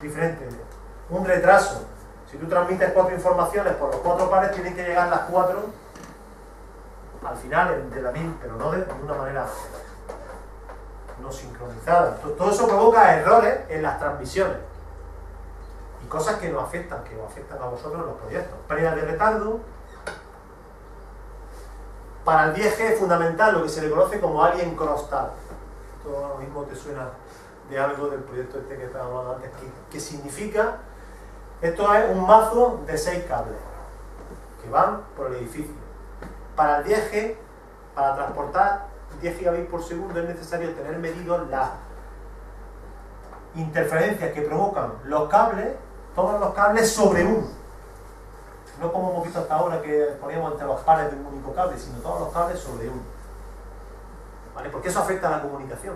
diferente. Un retraso. Si tú transmites 4 informaciones por los 4 pares, tienen que llegar las 4 al final de la misma, pero no de una manera no sincronizada. Todo eso provoca errores en las transmisiones y cosas que nos afectan, a vosotros en los proyectos. Pérdida de retardo. Para el 10G es fundamental lo que se le conoce como Alien Crosstalk. Todo lo mismo te suena de algo del proyecto este que estábamos hablando antes. ¿Qué significa? Esto es un mazo de 6 cables que van por el edificio. Para el 10G, para transportar 10 gigabits por segundo, es necesario tener medidos las interferencias que provocan los cables, todos los cables sobre uno. No como hemos visto hasta ahora que poníamos entre los pares de un único cable, sino todos los cables sobre uno. ¿Vale? Porque eso afecta a la comunicación.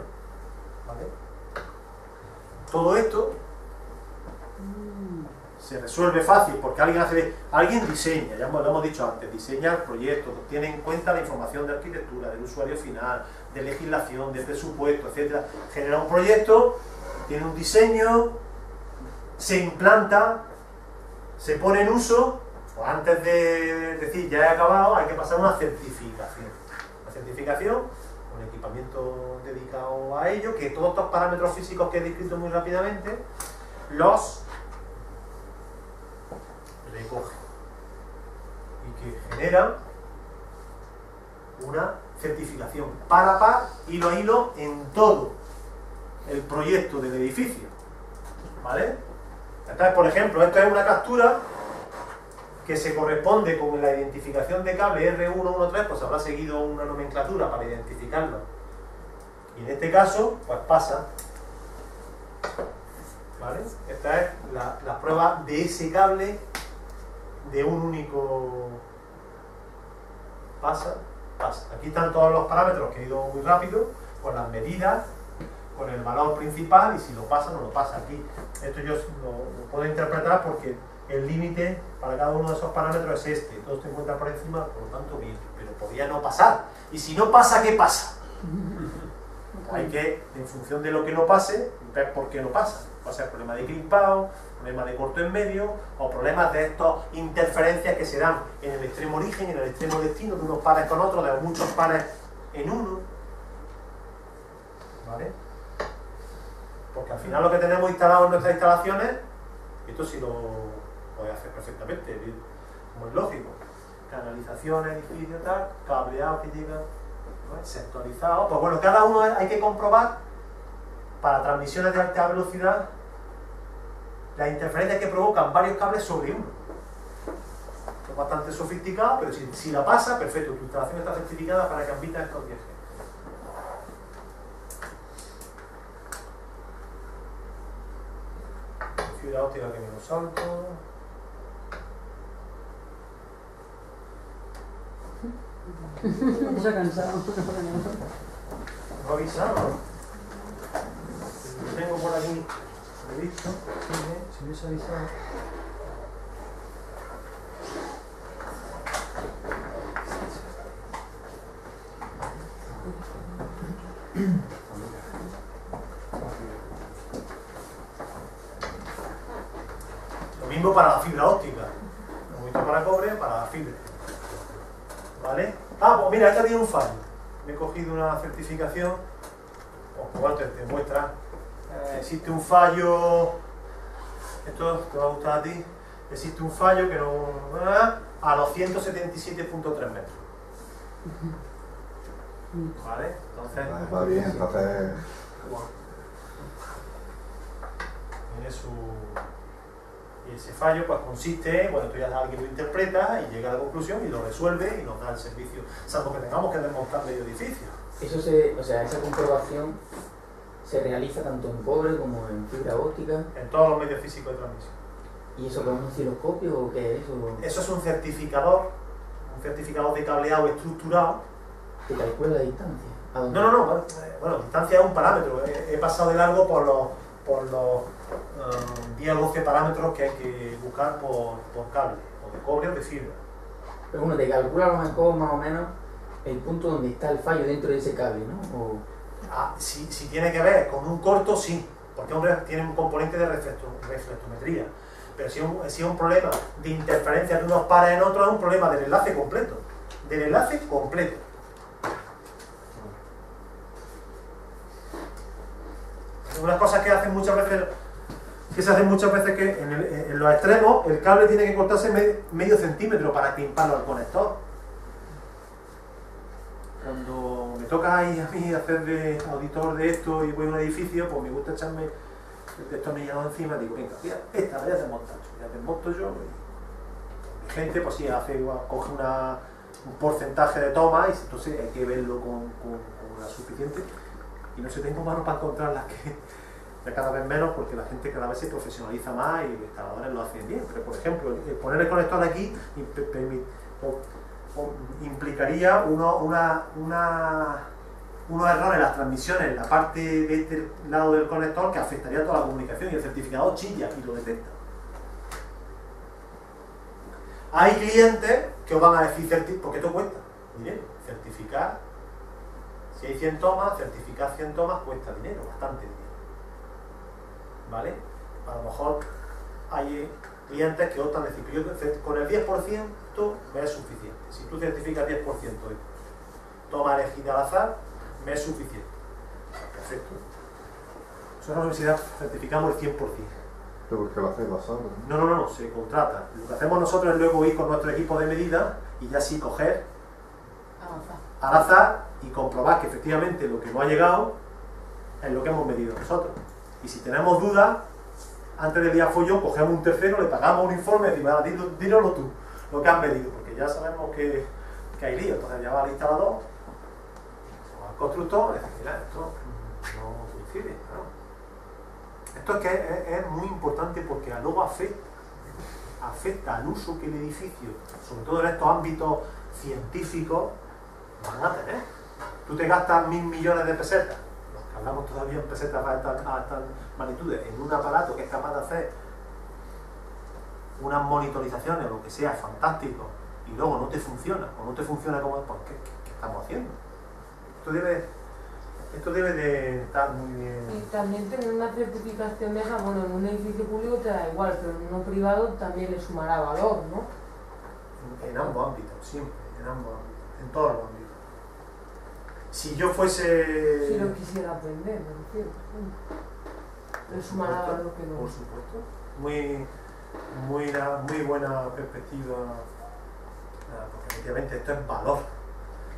¿Vale? Todo esto se resuelve fácil porque alguien diseña, ya lo hemos dicho antes, diseña el proyecto, tiene en cuenta la información de arquitectura, del usuario final, de legislación, de presupuesto, etc. Genera un proyecto, tiene un diseño, se implanta, se pone en uso, pues antes de decir ya he acabado, hay que pasar una certificación. Una certificación, un equipamiento dedicado a ello, que todos estos parámetros físicos que he descrito muy rápidamente, los recoge y que genera una certificación par, hilo a hilo en todo el proyecto del edificio. ¿Vale? Entonces, por ejemplo, esta es una captura que se corresponde con la identificación de cable R113, pues habrá seguido una nomenclatura para identificarlo. Y en este caso, pues pasa. ¿Vale? Esta es la prueba de ese cable de un único pasa. Aquí están todos los parámetros que he ido muy rápido, con las medidas, con el valor principal y si lo pasa o no lo pasa. Aquí esto yo lo puedo interpretar porque el límite para cada uno de esos parámetros es este. Todo se encuentra por encima, por lo tanto bien, pero podría no pasar. Y si no pasa, ¿qué pasa? Hay que, en función de lo que no pase, ver por qué no pasa. Va a ser problema de crimpado, problema de corto en medio, o problemas de estas interferencias que se dan en el extremo origen y en el extremo destino, de unos pares con otros, de muchos pares en uno. ¿Vale? Porque al final lo que tenemos instalado en nuestras instalaciones, esto sí lo puede hacer perfectamente, como es lógico. Canalizaciones, edificios, tal, cableado que llega, ¿no? Sectorizado. Pues bueno, cada uno hay que comprobar para transmisiones de alta velocidad las interferencias que provocan varios cables sobre uno. Es bastante sofisticado, pero si la pasa, perfecto, tu instalación está certificada para que admita estos 10G. Fibra óptica que me lo salto. Se ha cansado. No he avisado. Lo tengo por aquí previsto. Si hubiese avisado. Lo mismo para la fibra óptica. Lo mismo para cobre, para la fibra. ¿Vale? Ah, pues mira, esta tiene un fallo. Me he cogido una certificación, pues te muestra. Existe un fallo, esto te va a gustar a ti, existe un fallo que no, a los 177.3 metros. ¿Vale? Entonces... Va bien, entonces... Tiene su... Y ese fallo pues consiste, bueno, tú ya alguien lo interpreta y llega a la conclusión y lo resuelve y nos da el servicio, salvo que tengamos que desmontar medio edificio. Eso o sea, esa comprobación se realiza tanto en cobre como en fibra óptica. En todos los medios físicos de transmisión. ¿Y eso con un osciloscopio o qué es eso? Eso es un certificador de cableado estructurado. ¿Que calcula la distancia? No. Bueno, distancia es un parámetro. He pasado de largo por los 10 o 12 parámetros que hay que buscar por cable, o de cobre o de fibra. Pero bueno, te calcula a lo mejor más o menos el punto donde está el fallo dentro de ese cable, ¿no? Si tiene que ver con un corto, sí. porque hombre, tiene un componente de reflectometría. Pero si es un problema de interferencia de unos pares en otros, es un problema del enlace completo. Del enlace completo. Unas cosas que hacen muchas veces, que en los extremos el cable tiene que cortarse medio centímetro para crimparlo al conector. Cuando me toca ahí a mí hacer de auditor de esto y voy a un edificio, pues me gusta echarme el destornillador encima y digo, venga, mira, esta la voy a desmontar, ya desmonto yo. Y gente, pues sí, coge un porcentaje de tomas y entonces hay que verlo con la suficiente. Y no sé, tengo manos para encontrar las que ya cada vez menos, porque la gente cada vez se profesionaliza más y los instaladores lo hacen bien. Pero, por ejemplo, poner el conector aquí implicaría unos errores en las transmisiones en la parte de este lado del conector que afectaría a toda la comunicación, y el certificado chilla y lo detecta. Hay clientes que os van a decir, porque esto cuesta dinero, certificar. Si hay 100 tomas, certificar 100 tomas cuesta dinero, bastante dinero. ¿Vale? A lo mejor hay clientes que optan a decir que yo con el 10% me es suficiente. Si tú certificas 10% de toma elegida al azar, me es suficiente. Perfecto. Nosotros en la universidad certificamos el 100%. ¿Pero por qué lo hacéis vosotros? No, se contrata. Lo que hacemos nosotros es luego ir con nuestro equipo de medida y ya sí coger al azar y comprobar que efectivamente lo que no ha llegado es lo que hemos medido nosotros. Y si tenemos dudas, antes del día follón, cogemos un tercero, le pagamos un informe y decimos, dínoslo tú, lo que has medido, porque ya sabemos que hay lío. Entonces ya va al instalador o al constructor y dice, mira, esto no coincide, ¿no? Esto es que es muy importante porque luego afecta al uso que el edificio, sobre todo en estos ámbitos científicos, van a tener. Tú te gastas 1.000 millones de pesetas, los que hablamos todavía en pesetas a estas magnitudes, en un aparato que es capaz de hacer unas monitorizaciones o lo que sea fantástico, y luego no te funciona, o no te funciona como es, pues, ¿qué estamos haciendo? Esto debe de estar muy bien. Y también tener una certificación de esa, bueno, en un edificio público te da igual, pero en uno privado también le sumará valor, ¿no? En ambos ámbitos, siempre, en ambos ámbitos, en todos los ámbitos. Si yo fuese... Si lo quisiera aprender, me refiero. Le sumará valor que no. Por supuesto. Muy buena perspectiva, porque efectivamente esto es valor.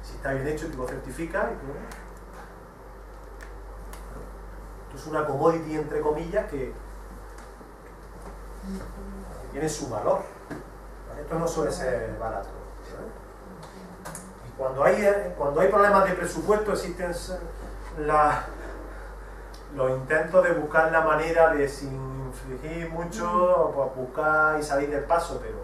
Si está bien hecho, tú lo certificas y tú... Esto es una commodity, entre comillas, que tiene su valor. Esto no suele ser barato. Y cuando hay problemas de presupuesto, existen los intentos de buscar la manera de, sin infligir mucho, pues buscar y salir del paso, pero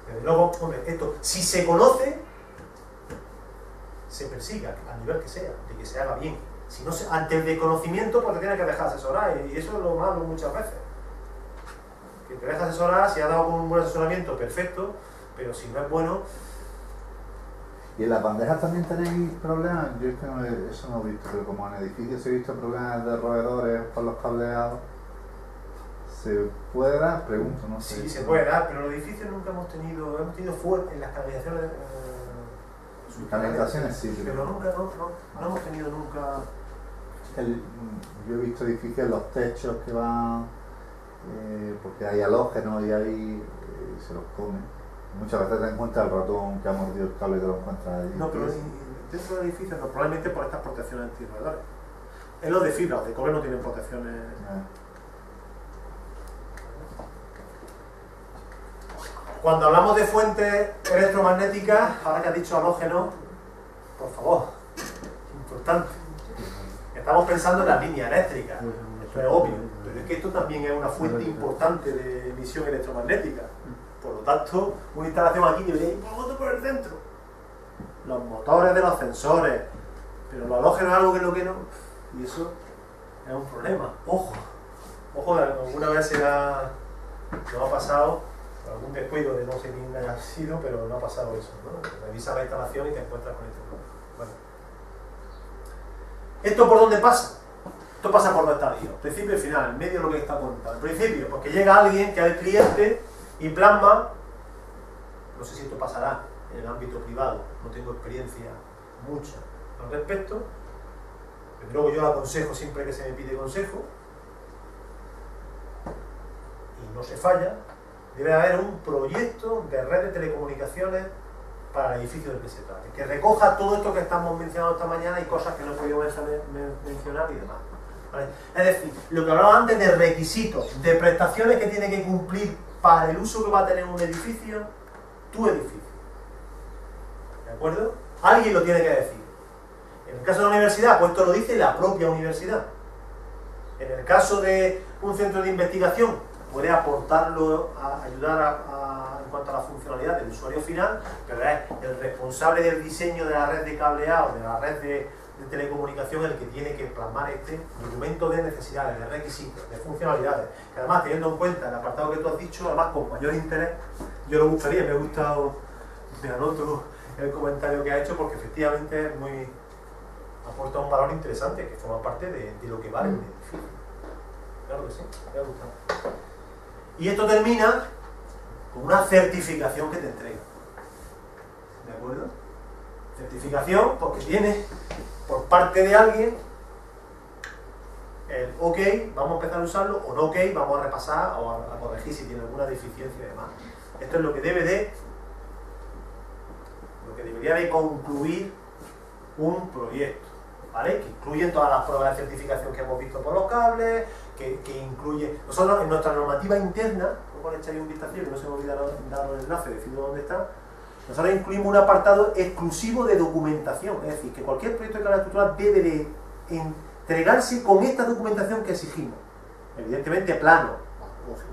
desde luego, hombre, esto, si se conoce, se persiga a nivel que sea, de que se haga bien. Si no, ante el desconocimiento, pues te tienes que dejar asesorar, y eso es lo malo muchas veces. Que te dejas asesorar, si has dado un buen asesoramiento, perfecto, pero si no es bueno... ¿Y en las bandejas también tenéis problemas? Yo es que eso no he visto, pero como en edificios he visto problemas de roedores por los cableados. ¿Se puede dar? Pregunto, no sé. Sí, se puede dar, pero en los edificios nunca hemos tenido fuerte en las canalizaciones. Canalizaciones sí, pero nunca, no hemos tenido nunca... Yo he visto edificios en los techos que van, porque hay halógenos y ahí se los comen. Muchas veces te encuentras el ratón que ha mordido el cable y te lo encuentras ahí. No, pero dentro del edificio no, probablemente por estas protecciones antirroedores. En los de fibra, los de cobre no tienen protecciones. Cuando hablamos de fuentes electromagnéticas, ahora que has dicho halógeno, por favor, importante. Estamos pensando en las líneas eléctricas, esto es obvio, pero es que esto también es una fuente importante de emisión electromagnética. Por lo tanto, una instalación aquí debería ir por el centro. Los motores de los sensores, pero los halógenos es algo que es lo que no, y eso es un problema. Ojo, alguna vez nos ha pasado, algún descuido de no sé quién haya sido, pero no ha pasado eso, ¿no? Revisas la instalación y te encuentras con este problema. Bueno, ¿Esto por dónde pasa? Esto pasa por dos estadios, principio y final, en medio de lo que está contando. El principio, porque llega alguien que es el cliente y plasma, no sé si esto pasará en el ámbito privado, no tengo experiencia mucha al respecto, pero luego yo lo aconsejo siempre que se me pide consejo, y no se falla. Debe haber un proyecto de red de telecomunicaciones para el edificio del que se trate, que recoja todo esto que estamos mencionando esta mañana y cosas que no he podido mencionar y demás. ¿Vale? Es decir, lo que hablaba antes de requisitos, de prestaciones que tiene que cumplir para el uso que va a tener un edificio, tu edificio. ¿De acuerdo? Alguien lo tiene que decir. En el caso de la universidad, pues esto lo dice la propia universidad. En el caso de un centro de investigación, puede aportarlo, ayudar en cuanto a la funcionalidad del usuario final, pero es el responsable del diseño de la red de cableado, de la red de telecomunicación, el que tiene que plasmar este documento de necesidades, de requisitos, de funcionalidades, que además, teniendo en cuenta el apartado que tú has dicho, además con mayor interés, yo lo buscaría, me ha gustado, me anoto el comentario que ha hecho, porque efectivamente es muy, aporta un valor interesante, que forma parte de lo que vale un edificio. Claro que sí, me ha gustado. Y esto termina con una certificación que te entrega. ¿De acuerdo? Certificación porque tiene por parte de alguien el ok, vamos a empezar a usarlo, o no ok, vamos a repasar o a corregir si tiene alguna deficiencia y demás. Esto es lo que debería de concluir un proyecto, ¿vale? Que incluyen todas las pruebas de certificación que hemos visto por los cables, que incluye... Nosotros en nuestra normativa interna, luego le echaré un vistazo, que no se me olvida dar el enlace, decirlo dónde está. Nosotros incluimos un apartado exclusivo de documentación, es decir, que cualquier proyecto de calidad estructural debe de entregarse con esta documentación que exigimos. Evidentemente plano,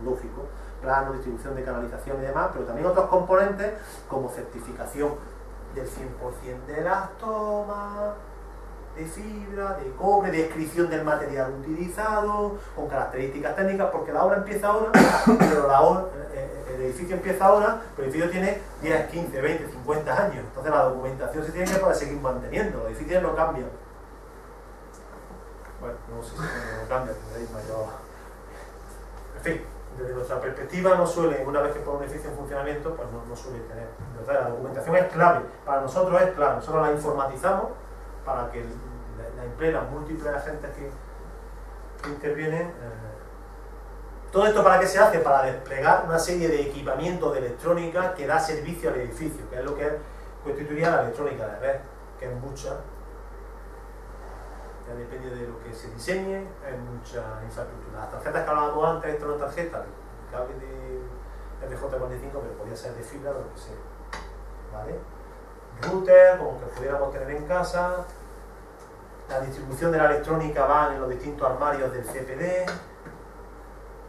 lógico, plano, distribución de canalización y demás, pero también otros componentes como certificación del 100% de las tomas, de fibra, de cobre, descripción del material utilizado, con características técnicas, porque la obra empieza ahora, pero el edificio empieza ahora, pero el edificio tiene 10, 15, 20, 50 años, entonces la documentación se tiene que poder seguir manteniendo, los edificios no cambian. Bueno, no sé si no cambian, tendréis mayor... En fin, desde nuestra perspectiva no suele, una vez que pone un edificio en funcionamiento, pues no suele tener. Entonces la documentación es clave, para nosotros es clave, nosotros la informatizamos para que la empleen las múltiples agentes que intervienen. Todo esto ¿para qué se hace? Para desplegar una serie de equipamientos de electrónica que da servicio al edificio, que es lo que constituiría la electrónica de red, que es mucha, ya depende de lo que se diseñe, es mucha infraestructura. Las tarjetas que hablábamos antes, esto no es tarjeta, el cable de RJ45, pero podría ser de fibra, lo que sea, ¿vale? Router, como que pudiéramos tener en casa, la distribución de la electrónica va en los distintos armarios del CPD,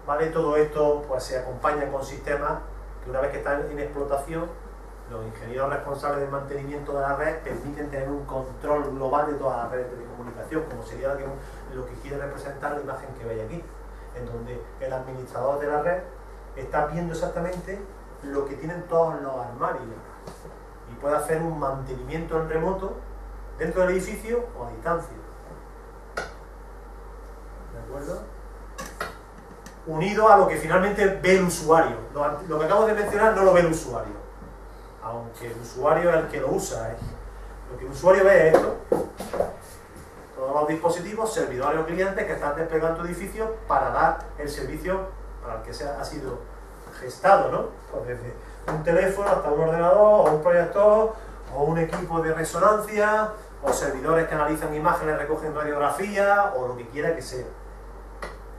¿vale? Todo esto pues se acompaña con sistemas que una vez que están en explotación, los ingenieros responsables del mantenimiento de la red permiten tener un control global de todas las redes de telecomunicación, como sería lo que quiere representar la imagen que veis aquí, en donde el administrador de la red está viendo exactamente lo que tienen todos los armarios y puede hacer un mantenimiento en remoto dentro del edificio o a distancia. ¿De acuerdo? Unido a lo que finalmente ve el usuario. Lo que acabo de mencionar no lo ve el usuario, aunque el usuario es el que lo usa. Lo que el usuario ve es esto. Todos los dispositivos, servidores o clientes que están desplegando tu edificio para dar el servicio para el que ha sido gestado, ¿no? Pues desde un teléfono hasta un ordenador o un proyector o un equipo de resonancia o servidores que analizan imágenes, recogen radiografía o lo que quiera que sea,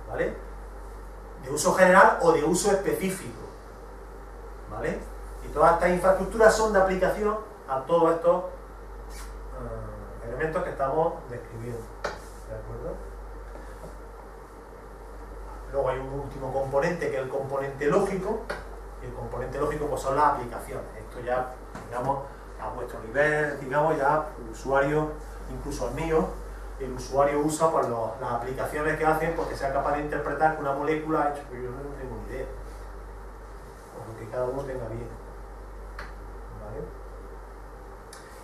¿vale? De uso general o de uso específico, ¿vale? Y todas estas infraestructuras son de aplicación a todos estos elementos que estamos describiendo, ¿de acuerdo? Luego hay un último componente que es el componente lógico, y el componente lógico pues son las aplicaciones. Esto ya, digamos, a vuestro nivel, digamos, ya el usuario, incluso el mío, el usuario usa pues, las aplicaciones que hacen porque sea capaz de interpretar que una molécula ha hecho, pero yo no tengo ni idea, o lo que cada uno tenga bien, ¿vale?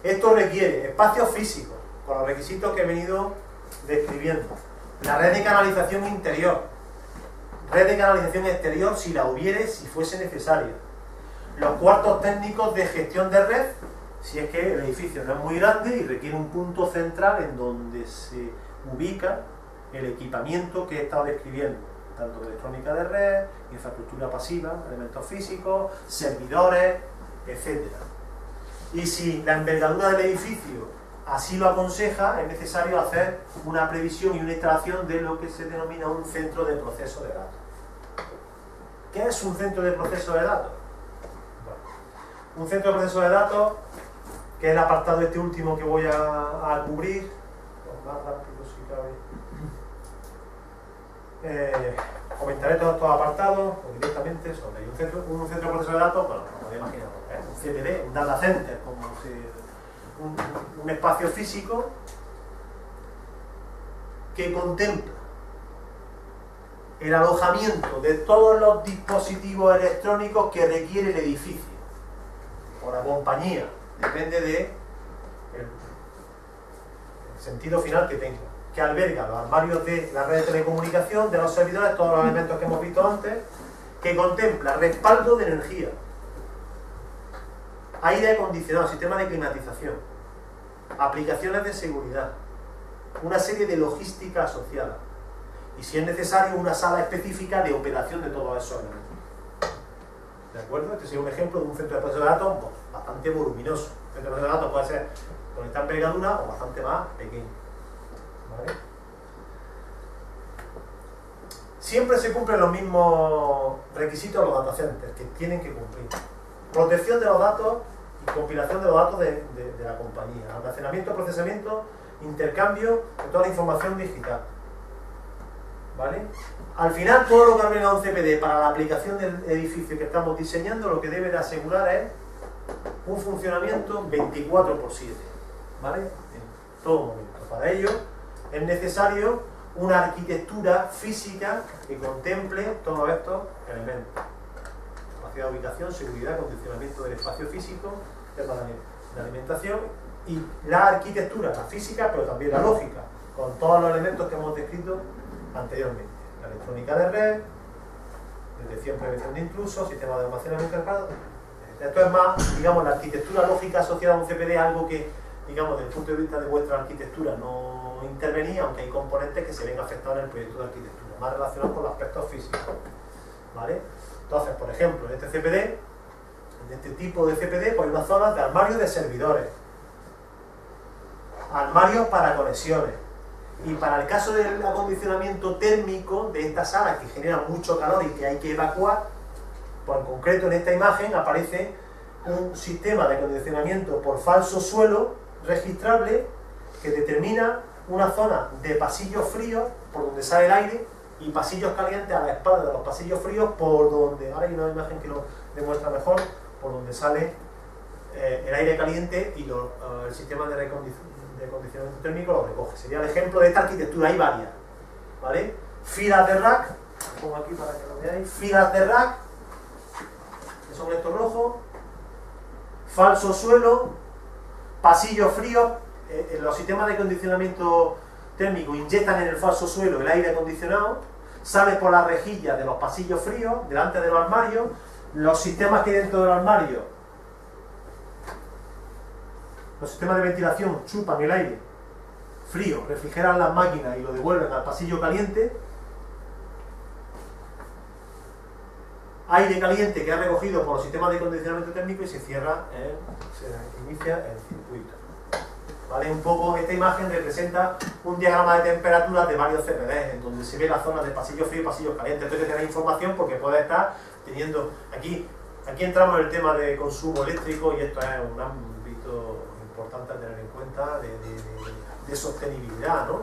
Esto requiere espacios físicos, con los requisitos que he venido describiendo. La red de canalización interior. Red de canalización exterior si la hubiere, si fuese necesaria. Los cuartos técnicos de gestión de red, si es que el edificio no es muy grande y requiere un punto central en donde se ubica el equipamiento que he estado describiendo, tanto de electrónica de red, infraestructura pasiva, elementos físicos, servidores, etc. Y si la envergadura del edificio así lo aconseja, es necesario hacer una previsión y una instalación de lo que se denomina un centro de proceso de datos. ¿Qué es un centro de proceso de datos? Bueno, un centro de proceso de datos, que es el apartado este último que voy a cubrir, más rápido si cabe. Comentaré todos estos apartados o directamente sobre un centro de proceso de datos. Bueno, como podéis imaginar, un CDD, un data center, como un espacio físico que contempla el alojamiento de todos los dispositivos electrónicos que requiere el edificio o la compañía, depende del sentido final que tenga, que alberga los armarios de la red de telecomunicación, de los servidores, todos los elementos que hemos visto antes, que contempla respaldo de energía, aire acondicionado, sistema de climatización, aplicaciones de seguridad, una serie de logística asociada y, si es necesario, una sala específica de operación de todos esos elementos. ¿De acuerdo? Este sería un ejemplo de un centro de proceso de datos bastante voluminoso. Un centro de proceso de datos puede ser con esta envergadura o bastante más pequeño. ¿Vale? Siempre se cumplen los mismos requisitos de los data centers que tienen que cumplir. Protección de los datos y compilación de los datos de la compañía. Almacenamiento, procesamiento, intercambio de toda la información digital. ¿Vale? Al final, todo lo que alberga un CPD para la aplicación del edificio que estamos diseñando, lo que debe de asegurar es un funcionamiento 24/7, ¿vale? En todo momento. Para ello es necesario una arquitectura física que contemple todos estos elementos: capacidad de ubicación, seguridad, condicionamiento del espacio físico, tema de alimentación, y la arquitectura, la física, pero también la lógica, con todos los elementos que hemos descrito anteriormente: la electrónica de red, detección, prevención de intrusos, sistema de almacenamiento cargado. Esto es más, digamos, la arquitectura lógica asociada a un CPD, algo que, digamos, desde el punto de vista de vuestra arquitectura no intervenía, aunque hay componentes que se ven afectados en el proyecto de arquitectura, más relacionados con los aspectos físicos. ¿Vale? Entonces, por ejemplo, en este CPD, en este tipo de CPD, pues hay unas zonas de armarios de servidores, armarios para conexiones. Y para el caso del acondicionamiento térmico de estas salas que generan mucho calor y que hay que evacuar, pues en concreto en esta imagen aparece un sistema de acondicionamiento por falso suelo registrable que determina una zona de pasillos fríos por donde sale el aire y pasillos calientes a la espalda de los pasillos fríos por donde, ahora hay una imagen que lo demuestra mejor, por donde sale el aire caliente y el sistema de acondicionamiento térmico lo recoge. Sería el ejemplo de esta arquitectura. Hay varias, ¿vale? Filas de rack, lo pongo aquí para que lo veáis, filas de rack, que son estos rojos, falso suelo, pasillos fríos. Los sistemas de acondicionamiento térmico inyectan en el falso suelo el aire acondicionado, sale por las rejillas de los pasillos fríos, delante de los armarios. Los sistemas que hay dentro del armario, los sistemas de ventilación, chupan el aire frío, refrigeran las máquinas y lo devuelven al pasillo caliente. Aire caliente que ha recogido por los sistemas de acondicionamiento térmico y se cierra, se inicia el circuito. ¿Vale? Un poco esta imagen representa un diagrama de temperaturas de varios CPDs, en donde se ve las zonas de pasillo frío y pasillo caliente. Entonces tenéis información porque puede estar teniendo... Aquí entramos en el tema de consumo eléctrico y esto es un ámbito importante a tener en cuenta de sostenibilidad, ¿no?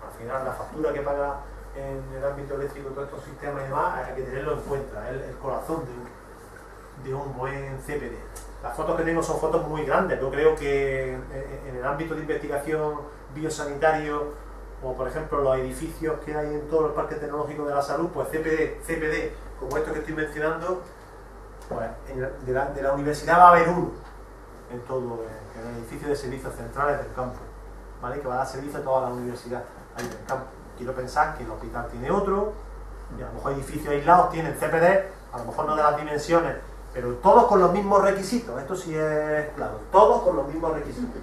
Al final la factura que paga en el ámbito eléctrico todos estos sistemas y demás hay que tenerlo en cuenta, es el corazón de un buen CPD. Las fotos que tengo son fotos muy grandes. Yo creo que en el ámbito de investigación biosanitario o por ejemplo los edificios que hay en todos los parques tecnológicos de la salud, pues CPD como esto que estoy mencionando, pues de la universidad va a haber uno en todo, en el edificio de servicios centrales del campus, ¿vale? Que va a dar servicio a toda la universidad. Quiero pensar que el hospital tiene otro, y a lo mejor edificios aislados tienen CPD, a lo mejor no de las dimensiones, pero todos con los mismos requisitos. Esto sí es claro, todos con los mismos requisitos.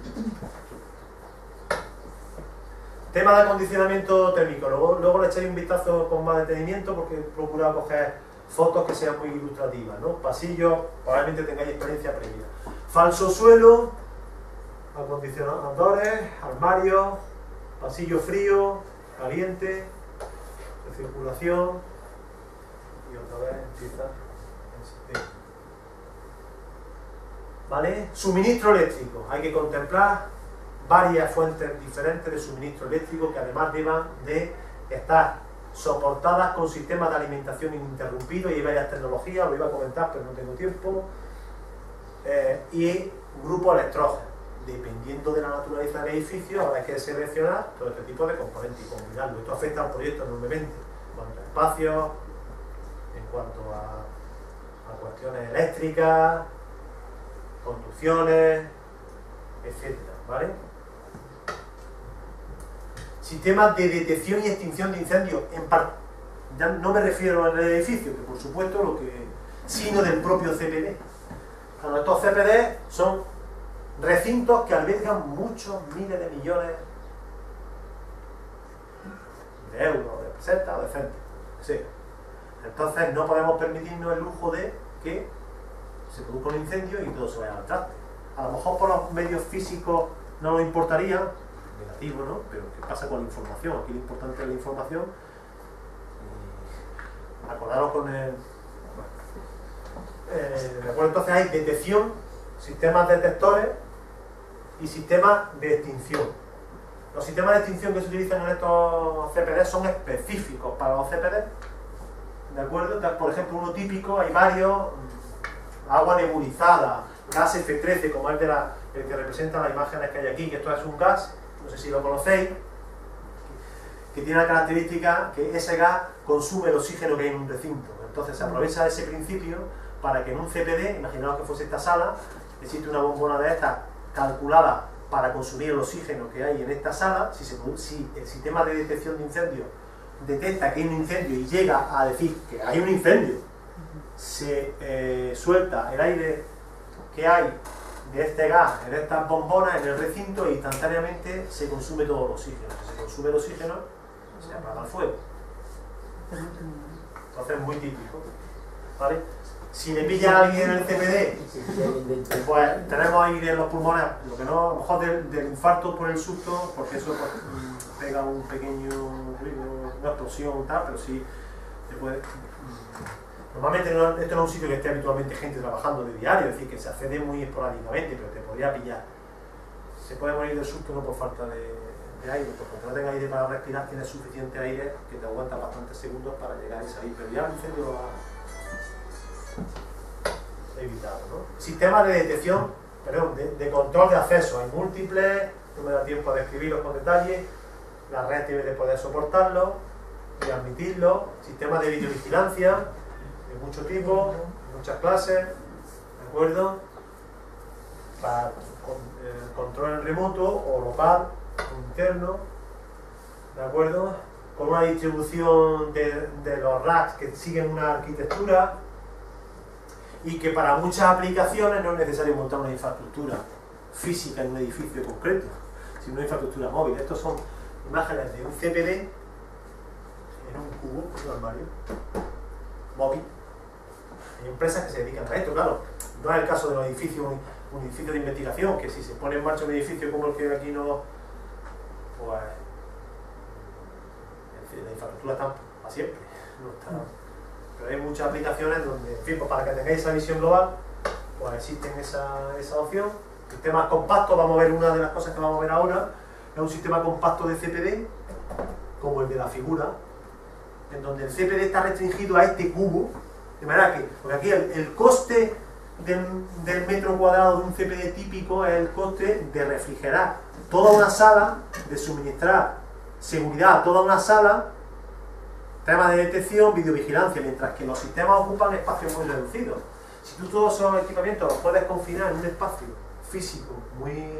Tema de acondicionamiento térmico, luego le echaré un vistazo con más detenimiento porque he procurado coger fotos que sean muy ilustrativas, ¿no? Pasillos, probablemente tengáis experiencia previa. Falso suelo, acondicionadores, armarios, pasillo frío, caliente, de circulación, y otra vez empieza el sistema. ¿Vale? Suministro eléctrico, hay que contemplar varias fuentes diferentes de suministro eléctrico que además deban de estar soportadas con sistemas de alimentación ininterrumpidos, y hay varias tecnologías, lo iba a comentar pero no tengo tiempo, y grupos electrógenos. Dependiendo de la naturaleza del edificio, habrá que seleccionar todo este tipo de componentes y combinarlo. Esto afecta al proyecto enormemente, en cuanto a espacios, en cuanto a cuestiones eléctricas, construcciones, etcétera, ¿vale? Sistemas de detección y extinción de incendios, ya no me refiero al edificio, que por supuesto sino del propio CPD. Bueno, estos CPD son recintos que albergan muchos miles de millones de euros, de pesetas o de céntimos. Sí. Entonces no podemos permitirnos el lujo de que se produzca un incendio y todo se vaya al traste. A lo mejor por los medios físicos no nos importaría, negativo, ¿no? Pero ¿qué pasa con la información? Aquí lo importante es la información. Y acordaros con el... de acuerdo, entonces hay detección, sistemas detectores y sistemas de extinción. Los sistemas de extinción que se utilizan en estos CPD son específicos para los CPD, ¿de acuerdo? Entonces, por ejemplo, uno típico, hay varios, agua nebulizada, gas F13, como es el que representa las imágenes que hay aquí, que esto es un gas, no sé si lo conocéis, que tiene la característica que ese gas consume el oxígeno que hay en un recinto. Entonces se aprovecha ese principio para que en un CPD, imaginaos que fuese esta sala, existe una bombona de estas calculada para consumir el oxígeno que hay en esta sala. Si el sistema de detección de incendios detecta que hay un incendio y llega a decir que hay un incendio, se suelta el aire que hay de este gas en estas bombonas en el recinto e instantáneamente se consume todo el oxígeno. Si se consume el oxígeno, se apaga el fuego. Entonces es muy típico, ¿vale? Si le pilla a alguien en el CPD, pues tenemos aire en los pulmones, lo que no, a lo mejor del infarto por el susto, porque eso pues, pega un pequeño ruido, una explosión y tal, pero sí se puede... Normalmente esto no es un sitio que esté habitualmente gente trabajando de diario, es decir, que se accede muy esporádicamente, pero te podría pillar. Se puede morir del susto no por falta de aire, porque aunque no tenga aire para respirar, tienes suficiente aire que te aguanta bastantes segundos para llegar y salir, pero ya el incendio lo ha evitado, ¿no? Sistema de detección, perdón, de control de acceso, hay múltiples, no me da tiempo a describirlos con detalle, la red debe de poder soportarlo, de admitirlo, sistemas de videovigilancia, de muchos tipos, de muchas clases, ¿de acuerdo? Para control en remoto o local o interno, ¿de acuerdo? Con una distribución de los racks que siguen una arquitectura y que para muchas aplicaciones no es necesario montar una infraestructura física en un edificio concreto, sino una infraestructura móvil. Estos son imágenes de un CPD en un cubo, un armario móvil. Hay empresas que se dedican a esto, claro. No es el caso de los edificios, un edificio de investigación, que si se pone en marcha un edificio como el que aquí no, pues la infraestructura está para siempre, no está. Pero hay muchas aplicaciones donde, en fin, pues para que tengáis esa visión global, pues existen esa opción. Sistemas compactos, vamos a ver una de las cosas que vamos a ver ahora, es un sistema compacto de CPD, como el de la figura, en donde el CPD está restringido a este cubo, de manera que, porque aquí el coste del metro cuadrado de un CPD típico es el coste de refrigerar toda una sala, de suministrar seguridad a toda una sala, temas de detección, videovigilancia, mientras que los sistemas ocupan espacios muy reducidos. Si tú todos esos equipamientos los puedes confinar en un espacio físico muy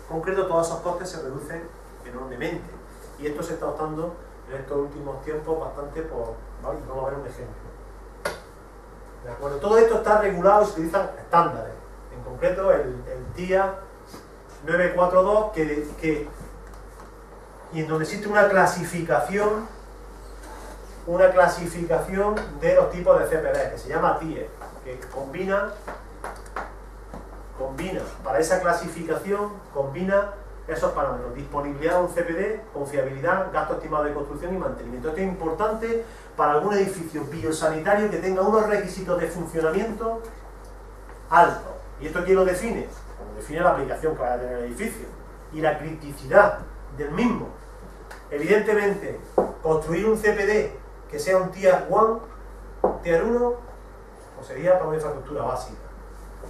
concreto, todos esos costes se reducen enormemente. Y esto se está usando en estos últimos tiempos bastante por... ¿vale? Vamos a ver un ejemplo. ¿De acuerdo? Todo esto está regulado y se utilizan estándares. En concreto el TIA 942 y en donde existe una clasificación de los tipos de CPD que se llama TIE, que combina para esa clasificación, combina esos parámetros: disponibilidad de un CPD, confiabilidad, gasto estimado de construcción y mantenimiento. Esto es importante para algún edificio biosanitario que tenga unos requisitos de funcionamiento altos. ¿Y esto quién lo define? Como define la aplicación que va a tener el edificio y la criticidad del mismo. Evidentemente, construir un CPD que sea un Tier 1, pues sería para una infraestructura básica.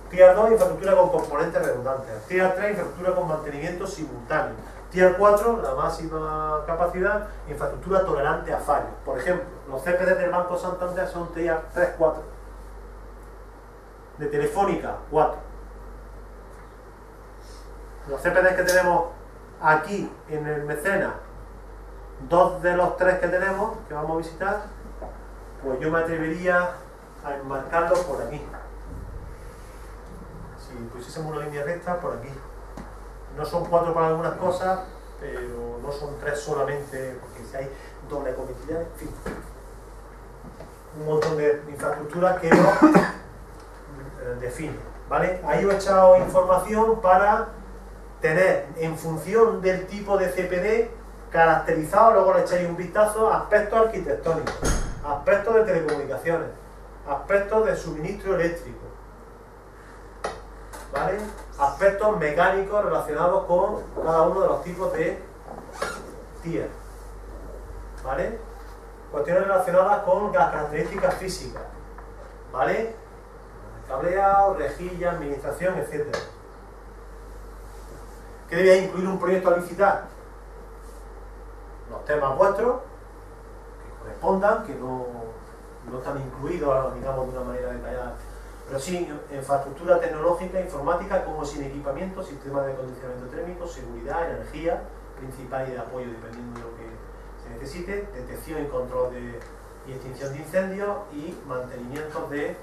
Tier 2, infraestructura con componentes redundantes. Tier 3, infraestructura con mantenimiento simultáneo. Tier 4, la máxima capacidad, infraestructura tolerante a fallos. Por ejemplo, los CPD del Banco Santander son Tier 3, 4. De Telefónica, 4. Los CPD que tenemos aquí en el Mecenas, 2 de los 3 que tenemos, que vamos a visitar, pues yo me atrevería a enmarcarlos por aquí. Si pusiésemos una línea recta, por aquí. No son 4 para algunas cosas, pero no son 3 solamente, porque si hay doble cometibilidad, en fin. Un montón de infraestructuras que lo definen, ¿vale? Ahí os he echado información para tener, en función del tipo de CPD, caracterizado, luego le echáis un vistazo, aspectos arquitectónicos, aspectos de telecomunicaciones, aspectos de suministro eléctrico, ¿vale? Aspectos mecánicos relacionados con cada uno de los tipos de tier, ¿vale? Cuestiones relacionadas con las características físicas, ¿vale? Cableado, rejilla, administración, etc. ¿Qué debía incluir un proyecto a licitar? Los temas vuestros, que correspondan, que no están incluidos, digamos, de una manera detallada, pero sí infraestructura tecnológica, informática, como sin equipamiento, sistemas de acondicionamiento térmico, seguridad, energía, principal y de apoyo dependiendo de lo que se necesite, detección y control y extinción de incendios y mantenimiento de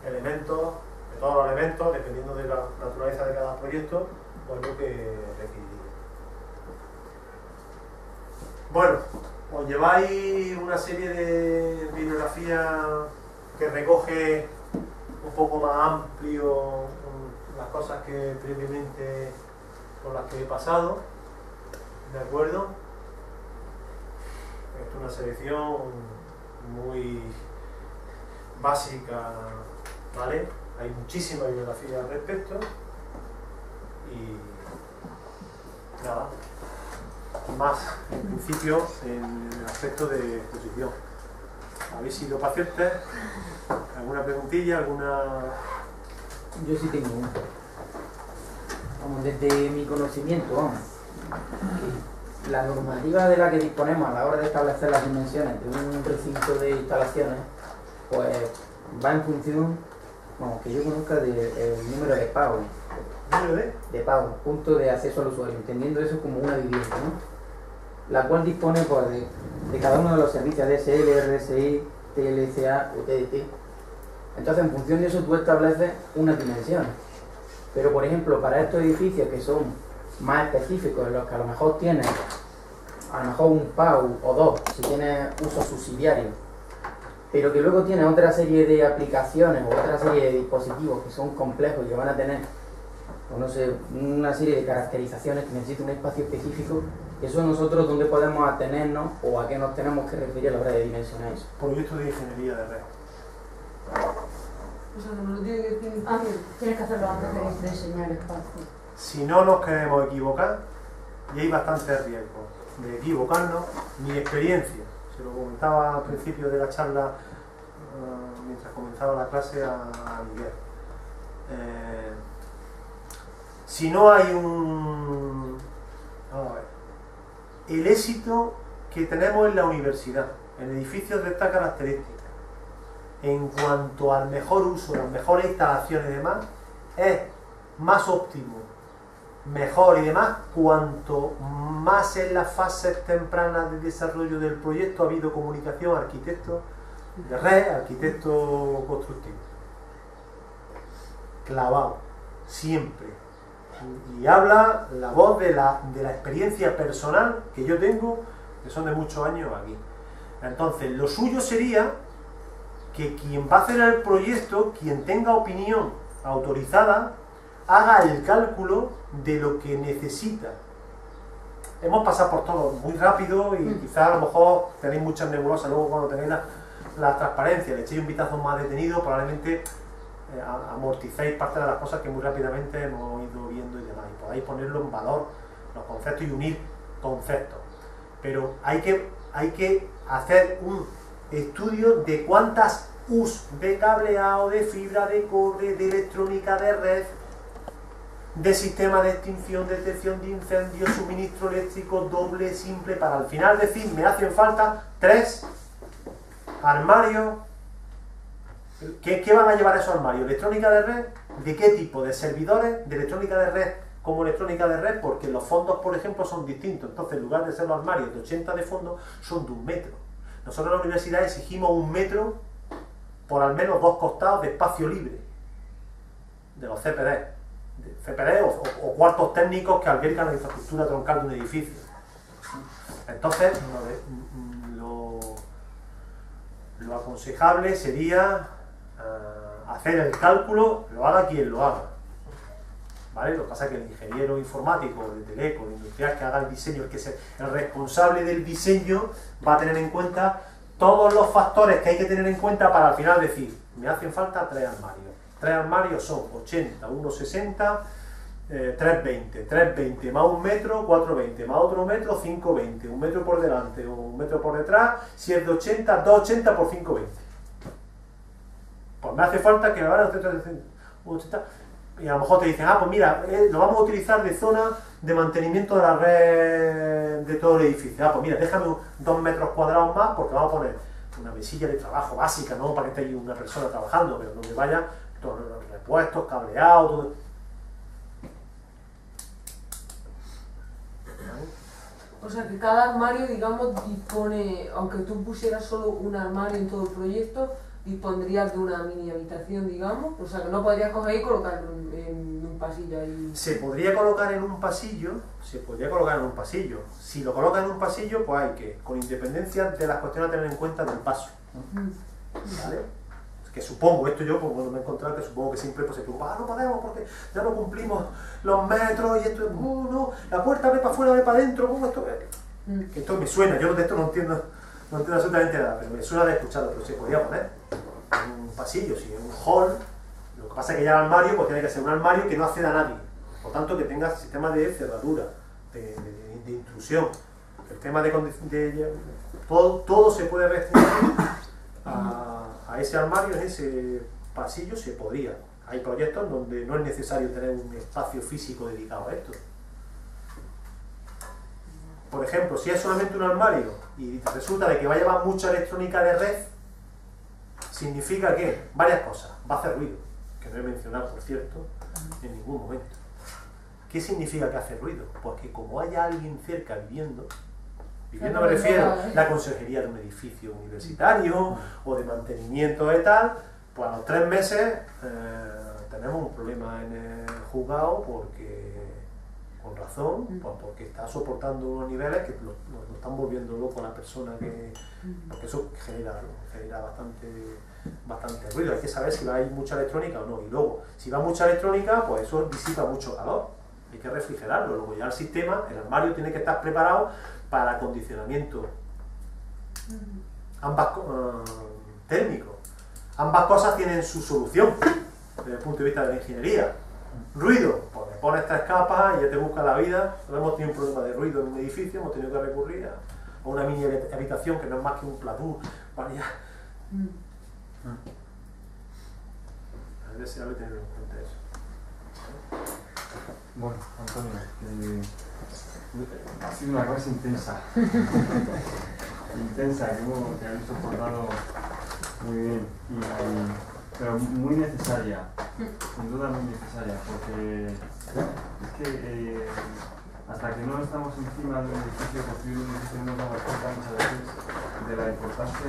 elementos, de todos los elementos, dependiendo de la naturaleza de cada proyecto, pues lo que requeriría. Bueno, os lleváis una serie de bibliografía que recoge un poco más amplio las cosas que previamente con las que he pasado, ¿de acuerdo? Esto es una selección muy básica, ¿vale? Hay muchísima bibliografía al respecto y nada más, en principio, en el aspecto de exposición. ¿Habéis sido pacientes? ¿Alguna preguntilla? ¿Alguna...? Yo sí tengo una. Vamos, desde mi conocimiento, vamos, la normativa de la que disponemos a la hora de establecer las dimensiones de un recinto de instalaciones, pues va en función, vamos, que yo conozca del número de pago. De pago, punto de acceso al usuario, entendiendo eso como una vivienda, ¿no? La cual dispone pues, de cada uno de los servicios DSL, RSI, TLCA o TDT. Entonces, en función de eso, tú estableces unas dimensiones. Pero, por ejemplo, para estos edificios que son más específicos, en los que a lo mejor tienes a lo mejor un PAU o dos, si tienes uso subsidiario, pero que luego tienes otra serie de aplicaciones o otra serie de dispositivos que son complejos y que van a tener, o no sé, una serie de caracterizaciones que necesitan un espacio específico, eso nosotros dónde podemos atenernos o a qué nos tenemos que referir a la hora de dimensionar eso. Proyecto de ingeniería de red. O sea, no me lo tiene que decir. Ah, tienes que hacerlo antes de diseñar el espacio. Si no nos queremos equivocar, y hay bastantes riesgos de equivocarnos, mi experiencia, se lo comentaba al principio de la charla, mientras comenzaba la clase a Miguel. Si no hay un... Vamos a ver. El éxito que tenemos en la universidad, en edificios de esta característica, en cuanto al mejor uso, las mejores instalaciones y demás, es más óptimo mejor y demás, cuanto más en las fases tempranas de desarrollo del proyecto ha habido comunicación, arquitecto de red, arquitecto constructivo. Clavado, siempre. Y habla la voz de la experiencia personal que yo tengo, que son de muchos años aquí. Entonces, lo suyo sería que quien va a hacer el proyecto, quien tenga opinión autorizada, haga el cálculo de lo que necesita. Hemos pasado por todo muy rápido y quizás a lo mejor tenéis muchas nebulosas, luego cuando tenéis la transparencia, le echéis un vistazo más detenido, probablemente amorticéis parte de las cosas que muy rápidamente hemos ido viendo y demás, y podáis ponerlo en valor, los conceptos, y unir conceptos. Pero hay que hacer un estudio de cuántas U's de cableado, de fibra, de cobre, de electrónica de red, de sistema de extinción, detección de incendios, suministro eléctrico doble, simple, para al final decir, me hacen falta 3 armarios. ¿Qué van a llevar esos armarios? ¿Electrónica de red? ¿De qué tipo? ¿De servidores? ¿De electrónica de red como electrónica de red? Porque los fondos, por ejemplo, son distintos. Entonces, en lugar de ser los armarios de 80 de fondo, son de 1 metro. Nosotros en la universidad exigimos 1 metro por al menos 2 costados de espacio libre de los CPD. O cuartos técnicos que albergan la infraestructura troncal de un edificio. Entonces, lo aconsejable sería hacer el cálculo, lo haga quien lo haga, ¿vale? Lo que pasa es que el ingeniero informático de Teleco, de industrial, que haga el diseño, el que es el responsable del diseño, va a tener en cuenta todos los factores que hay que tener en cuenta para al final decir, me hacen falta 3 armarios. 3 armarios son 80, 1,60, 3,20. 3,20 más 1 metro, 4,20 más otro metro, 5,20. 1 metro por delante o 1 metro por detrás. Si es de 80, 2,80 por 5,20. Pues me hace falta que me van a 80. Y a lo mejor te dicen, pues mira, lo vamos a utilizar de zona de mantenimiento de la red de todo el edificio. Pues mira, déjame 2 metros cuadrados más porque vamos a poner una mesilla de trabajo básica, no para que esté ahí una persona trabajando, pero donde vaya todos los repuestos, cableados, todo. O sea que cada armario, digamos, dispone, aunque tú pusieras solo un armario en todo el proyecto, dispondrías de una mini habitación, digamos. O sea que no podrías coger y colocarlo en un pasillo ahí. Se podría colocar en un pasillo, Si lo colocas en un pasillo, pues hay que, con independencia de las cuestiones a tener en cuenta del paso. ¿Vale? Que supongo, esto yo, pues bueno, me he encontrado que supongo que siempre pues, se preocupa, no podemos porque ya no cumplimos los metros y esto, no, la puerta ve para afuera, ve para adentro, esto me suena, yo de esto no entiendo absolutamente nada, pero me suena de escucharlo, pero se podría poner en un pasillo, si en un hall. Lo que pasa es que ya el armario pues tiene que ser un armario que no acceda a nadie, por tanto que tenga sistema de cerradura, de intrusión. El tema todo se puede restringir a ese armario, en ese pasillo se podría. Hay proyectos donde no es necesario tener un espacio físico dedicado a esto. Por ejemplo, si es solamente un armario y resulta de que va a llevar mucha electrónica de red, significa que varias cosas. Va a hacer ruido, que no he mencionado, por cierto, en ningún momento. ¿Qué significa que hace ruido? Pues que como haya alguien cerca viviendo me refiero a la consejería de un edificio universitario o de mantenimiento de tal, pues a los 3 meses tenemos un problema en el juzgado porque, con razón, pues porque está soportando unos niveles que lo están volviendo loco a la persona porque eso genera bastante ruido. Hay que saber si va a ir mucha electrónica o no, y luego, si va mucha electrónica, pues eso disipa mucho calor, hay que refrigerarlo. Luego ya el sistema, el armario tiene que estar preparado para acondicionamiento térmico. Ambas cosas tienen su solución desde el punto de vista de la ingeniería. Ruido, pues le pones 3 capas y ya te busca la vida. No hemos tenido un problema de ruido en un edificio, hemos tenido que recurrir a una mini habitación que no es más que un platú para ya. A ver si hay que tener en cuenta eso. Bueno, Antonio, ha sido una clase intensa. Intensa, que habéis soportado muy bien, pero muy necesaria. sin duda muy necesaria, porque es que hasta que no estamos encima de un edificio, construir un edificio, no nos damos cuenta muchas veces de la importancia que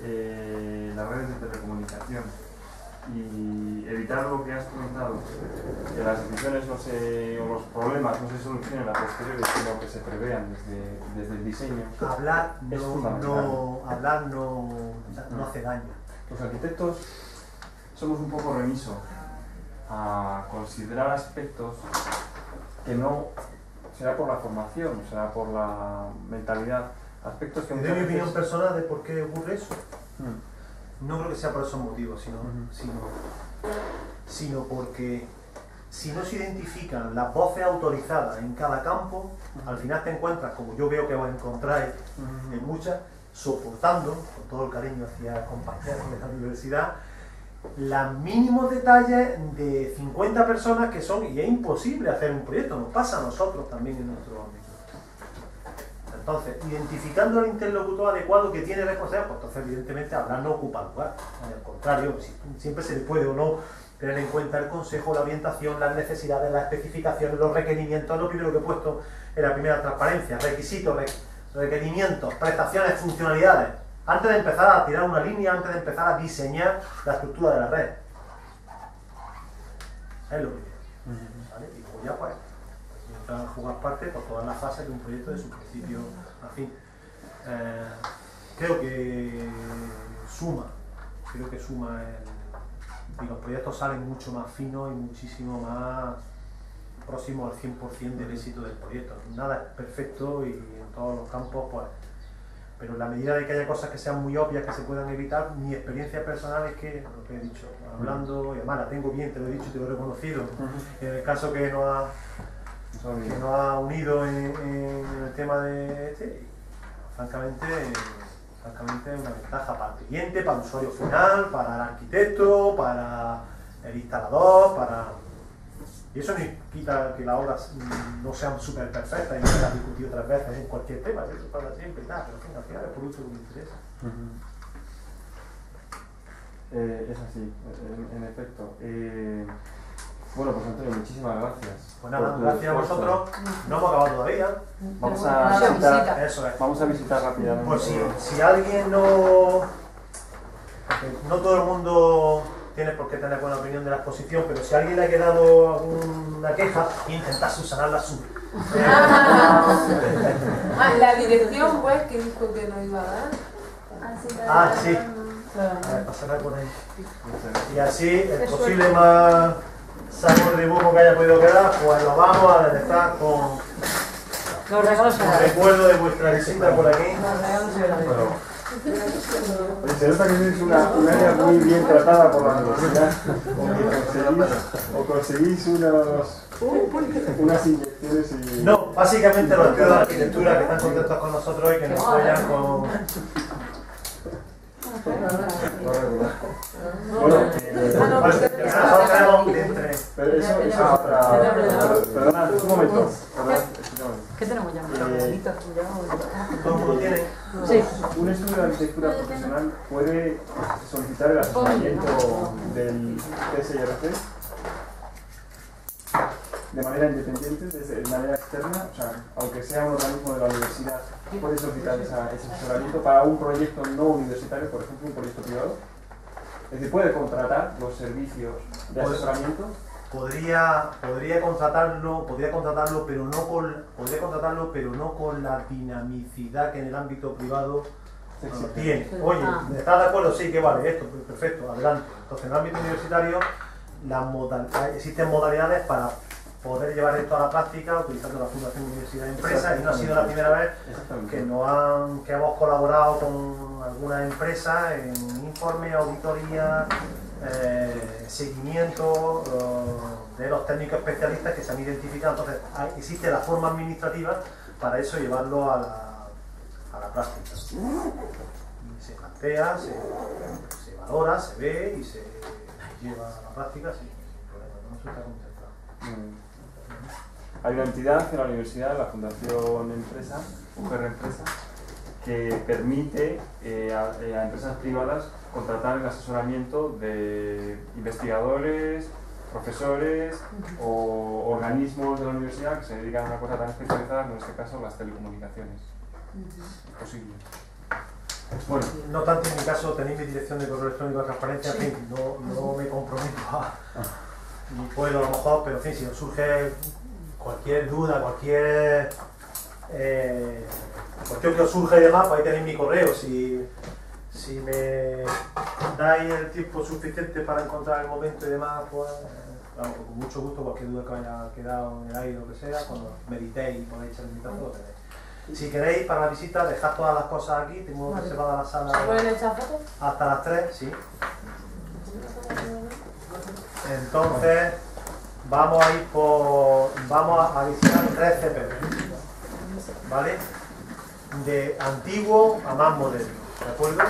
tienen las redes de telecomunicación. Y evitar lo que has comentado, que las decisiones o los problemas no se solucionen a posteriori, sino que se prevean desde el diseño. Hablar es fundamental. no hace daño. Los arquitectos somos un poco remisos a considerar aspectos que no será por la formación, será por la mentalidad, aspectos que ¿Te doy mi opinión personal de por qué ocurre eso? No creo que sea por esos motivos, sino porque si no se identifican las voces autorizadas en cada campo, al final te encuentras, como yo veo que os encontráis en muchas, soportando, con todo el cariño hacia compañeros de la universidad, los mínimos detalles de 50 personas que son, y es imposible hacer un proyecto, nos pasa a nosotros también en nuestro ámbito. Entonces, identificando el interlocutor adecuado que tiene responsabilidad, pues entonces evidentemente hablar no ocupa lugar. Al contrario, siempre se le puede o no tener en cuenta el consejo, la orientación, las necesidades, las especificaciones, los requerimientos, lo primero que he puesto en la primera transparencia, requisitos, requerimientos, prestaciones, funcionalidades, antes de empezar a tirar una línea, antes de empezar a diseñar la estructura de la red. Es lo primero. ¿Vale? Y luego ya pues a jugar parte por todas las fases de un proyecto de su principio a fin. Creo que suma y los proyectos salen mucho más finos y muchísimo más próximos al 100% del éxito del proyecto. Nada es perfecto y en todos los campos, pues, pero en la medida de que haya cosas que sean muy obvias, que se puedan evitar, mi experiencia personal es que, lo que he dicho, hablando, y además la tengo bien, te lo he dicho y te lo he reconocido, en el caso que nos ha unido en el tema de y, francamente es una ventaja para el cliente, para el usuario final, para el arquitecto, para el instalador, y eso no quita que las obras no sean súper perfectas y no se las discutido otras veces en cualquier tema, eso pasa siempre y tal, pero al final es por uso que me interesa. Es así, en efecto. Bueno, pues Antonio, muchísimas gracias. Pues nada, gracias a vosotros. No hemos acabado todavía. Vamos a visitar rápidamente. Pues si alguien no todo el mundo tiene por qué tener buena opinión de la exposición, pero si a alguien le ha quedado alguna queja, intentar subsanarla sube. La dirección web que dijo que no iba a dar. Sí. A ver, pasará por ahí. Y así, el posible más sabor de buco que haya podido quedar, pues lo vamos a detectar con Los regalos recuerdo de vuestra visita por aquí. Oye, se nota que es un área muy bien tratada por la universidad, o conseguís unas inyecciones y... No, básicamente los estudios de arquitectura que están contentos con nosotros y que nos apoyan con... Bueno, nosotros tenemos entre... pero eso es otra... Perdona, un momento. ¿Qué tenemos ya? Todo el mundo tiene... Sí. Un estudio de arquitectura profesional puede solicitar el asesoramiento del TSIRC de manera independiente, de manera externa, o sea, aunque sea un organismo de la universidad, puede solicitar ese asesoramiento para un proyecto no universitario, por ejemplo, un proyecto privado. Es decir, puede contratar los servicios de asesoramiento. Podría contratarlo, pero no con la dinamicidad que en el ámbito privado tiene. Oye, ¿estás de acuerdo? Sí, que vale, esto, perfecto, adelante. Entonces, en el ámbito universitario existen modalidades para poder llevar esto a la práctica utilizando la Fundación Universidad de Empresas, y no ha sido la primera vez que hemos colaborado con algunas empresas en informe, auditoría, seguimiento de los técnicos especialistas que se han identificado. Entonces existe la forma administrativa para eso, llevarlo a la práctica. Y se plantea, se valora, se ve y se lleva a la práctica sin problema, no se está contemplado. Hay una entidad en la universidad, la Fundación Empresa, UGR Empresa, que permite a empresas privadas contratar el asesoramiento de investigadores, profesores o organismos de la universidad que se dedican a una cosa tan especializada como en este caso las telecomunicaciones. Es posible. Bueno. No tanto en mi caso, tenéis mi dirección de correo electrónico de transparencia, en fin, no me comprometo ni puedo a lo mejor, pero en fin, si os surge cualquier duda, cualquier cuestión que os surja y demás, pues ahí tenéis mi correo. Si me dais el tiempo suficiente para encontrar el momento y demás, pues vamos, con mucho gusto, cualquier duda que haya quedado en el aire o lo que sea, cuando meditéis y podéis echar el vistazo, lo tenéis. Si queréis, para la visita, dejad todas las cosas aquí, tengo reservada la sala hasta las 3, sí. Entonces, vamos a ir vamos a visitar 3 CPP, ¿vale? De antiguo a más moderno, ¿de acuerdo?